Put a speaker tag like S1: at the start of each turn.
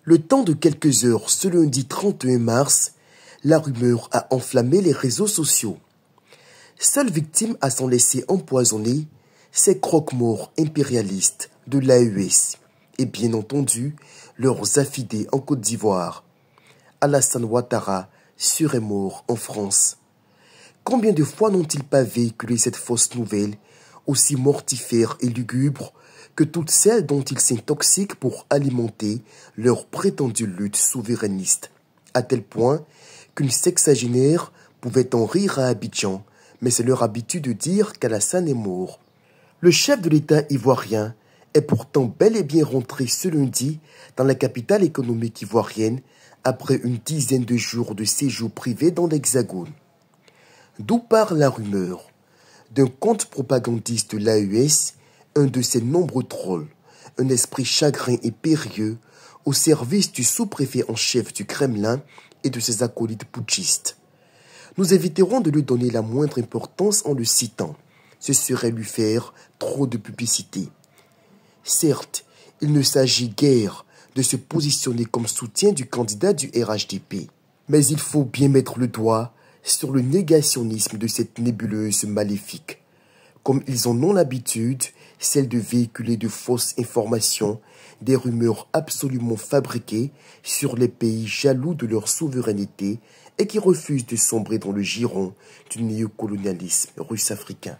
S1: Le temps de quelques heures, ce lundi 31 mars, la rumeur a enflammé les réseaux sociaux. Seule victime à s'en laisser empoisonner, ces croque-morts impérialistes de l'AES et bien entendu leurs affidés en Côte d'Ivoire. Alassane Ouattara serait mort en France. Combien de fois n'ont-ils pas véhiculé cette fausse nouvelle, aussi mortifère et lugubre que toutes celles dont ils s'intoxiquent pour alimenter leur prétendue lutte souverainiste, à tel point qu'une sexagénaire pouvait en rire à Abidjan, mais c'est leur habitude de dire qu'Alassane est mort. Le chef de l'État ivoirien est pourtant bel et bien rentré ce lundi dans la capitale économique ivoirienne après une dizaine de jours de séjour privé dans l'Hexagone. D'où part la rumeur? D'un compte propagandiste de l'AES, un de ses nombreux trolls, un esprit chagrin et périlleux au service du sous-préfet en chef du Kremlin et de ses acolytes putschistes. Nous éviterons de lui donner la moindre importance en le citant. Ce serait lui faire trop de publicité. Certes, il ne s'agit guère de se positionner comme soutien du candidat du RHDP, mais il faut bien mettre le doigt sur le négationnisme de cette nébuleuse maléfique. Comme ils en ont l'habitude, celle de véhiculer de fausses informations, des rumeurs absolument fabriquées sur les pays jaloux de leur souveraineté et qui refusent de sombrer dans le giron du néocolonialisme russe-africain.